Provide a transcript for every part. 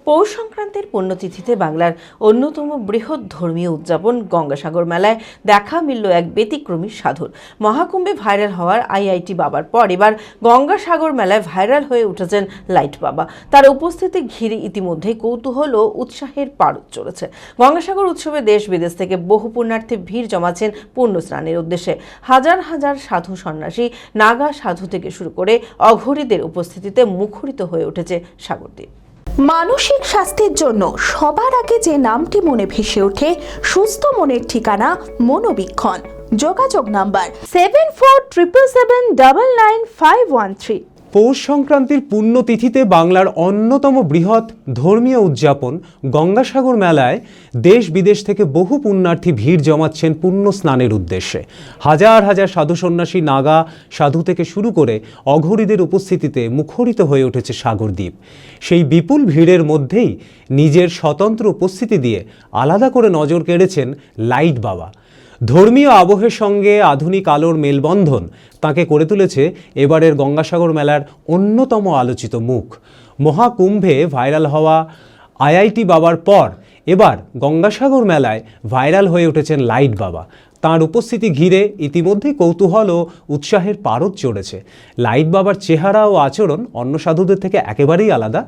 পৌষ সংক্রান্তির পুণ্যতিথিতে বাংলার অন্যতম বৃহৎ ধর্মীয় উদযাপন গঙ্গাসাগর মেলায় দেখা মিলল এক ব্যতিক্রমী সাধুর। মহাকুম্ভে ভাইরাল হওয়ার আইআইটি বাবার পর এবার গঙ্গাসাগর মেলায় ভাইরাল হয়ে উঠেছেন লাইট বাবা। তার উপস্থিতি ঘিরে ইতিমধ্যেই কৌতূহল ও উৎসাহের পারদ চলেছে। গঙ্গাসাগর উৎসবে দেশ বিদেশ থেকে বহু পুণ্যার্থী ভিড় জমাচ্ছেন পুণ্য স্নানের উদ্দেশ্যে। হাজার হাজার সাধু সন্ন্যাসী, নাগা সাধু থেকে শুরু করে অঘরীদের উপস্থিতিতে মুখরিত হয়ে উঠেছে সাগরদ্বীপ। মানসিক স্বাস্থ্যের জন্য সবার আগে যে নামটি মনে ভেসে ওঠে, সুস্থ মনের ঠিকানা মনোবীক্ষণ। যোগাযোগ নাম্বার 7477799513। পৌষ সংক্রান্তির পুণ্যতিথিতে বাংলার অন্যতম বৃহৎ ধর্মীয় উদযাপন গঙ্গাসাগর মেলায় দেশ বিদেশ থেকে বহু পুণ্যার্থী ভিড় জমাচ্ছেন পুণ্য স্নানের উদ্দেশ্যে। হাজার হাজার সাধু সন্ন্যাসী, নাগা সাধু থেকে শুরু করে অঘরীদের উপস্থিতিতে মুখরিত হয়ে উঠেছে সাগরদ্বীপ। সেই বিপুল ভিড়ের মধ্যেই নিজের স্বতন্ত্র উপস্থিতি দিয়ে আলাদা করে নজর কেড়েছেন লাইট বাবা। ধর্মীয় আবহের সঙ্গে আধুনিক আলোর মেলবন্ধন তাকে করে তুলেছে এবারের গঙ্গাসাগর মেলার অন্যতম আলোচিত মুখ। মহাকুম্ভে ভাইরাল হওয়া আইআইটি বাবার পর এবার গঙ্গাসাগর মেলায় ভাইরাল হয়ে উঠেছেন লাইট বাবা। তাঁর উপস্থিতি ঘিরে ইতিমধ্যেই কৌতূহল ও উৎসাহের পারদ চড়েছে। লাইট বাবার চেহারা ও আচরণ অন্য সাধুদের থেকে একেবারেই আলাদা।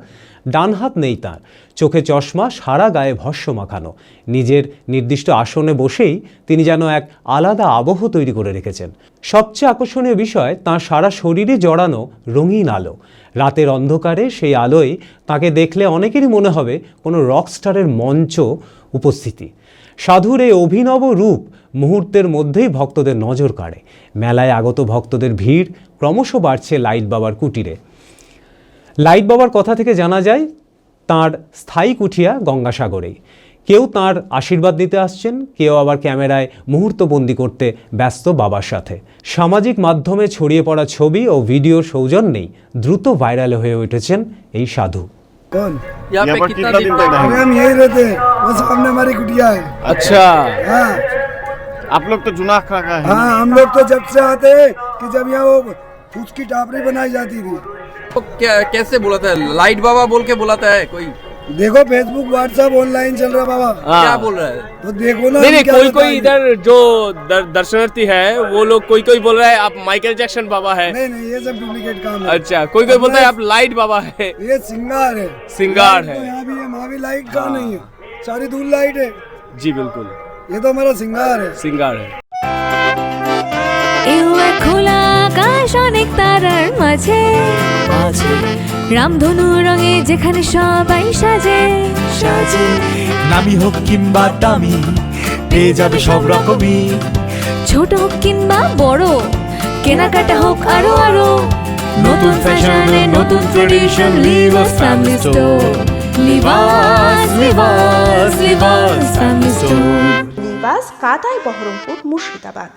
ডান হাত নেই তাঁর, চোখে চশমা, সারা গায়ে ভস্য মাখানো। নিজের নির্দিষ্ট আসনে বসেই তিনি যেন এক আলাদা আবহ তৈরি করে রেখেছেন। সবচেয়ে আকর্ষণীয় বিষয়, তাঁর সারা শরীরে জড়ানো রঙিন আলো। রাতের অন্ধকারে সেই আলোয় তাকে দেখলে অনেকেরই মনে হবে কোনো রকস্টারের মঞ্চ উপস্থিতি। সাধুর এই অভিনব রূপ মুহূর্তের মধ্যেই ভক্তদের নজর কাড়ে। মেলায় আগত ভক্তদের ভিড় ক্রমশ বাড়ছে লাইট বাবার কুটিরে। লাইট বাবার কথা থেকে জানা যায়, তাঁর স্থায়ী কুঠিয়া গঙ্গাসাগরেই। কেউ তাঁর আশীর্বাদ নিতে আসছেন, কেউ আবার ক্যামেরায় মুহূর্তবন্দি করতে ব্যস্ত বাবার সাথে। সামাজিক মাধ্যমে ছড়িয়ে পড়া ছবি ও ভিডিওর সৌজন্যেই দ্রুত ভাইরাল হয়ে উঠেছেন এই সাধু। कौन? यहाँ पे कितना दिन तक रहेंगे? हम यही रहते हैं, वो सामने हमारी कुटिया है। अच्छा, हाँ, आप लोग तो जुनाह खा है। हाँ, हम लोग तो जब से आते हैं कि जब यहाँ वो फूस की टापरी बनाई जाती थी। तो क्या कैसे बुलाता है? लाइट बाबा बोल के बुलाता है कोई? देखो फेसबुक, व्हाट्सएप ऑनलाइन चल रहा बाबा। क्या बोल रहा है? तो देखो ना। नहीं कोई कोई इधर जो दर्शनार्थी है वो लोग कोई बोल रहा है आप माइकल जैक्सन बाबा है। नहीं ये सब डुप्लीकेट काम है। अच्छा, कोई बोलता है आप लाइट बाबा है। ये सिंगार है। सिंगार है। तो यहाँ भी है, वहाँ भी लाइट का नहीं है, सारी दूर लाइट है। जी बिल्कुल, ये तो हमारा सिंगार है। सिंगार है। খোলা আকাশ অনেক তারার মাঝে, রামধনু রঙে যেখানে সবাই সাজে সাজে। নামি হোক কিংবা দামি, পেয়ে যাবে সব রকমই। ছোট হোক কিংবা বড়, কেনাকাটা হোক আরো আরো। নতুন ফ্যাশনে নতুন tradition, Libas family store. Libas Libas Libas family store. Libas, কাতাই, বহরমপুর, মুর্শিদাবাদ।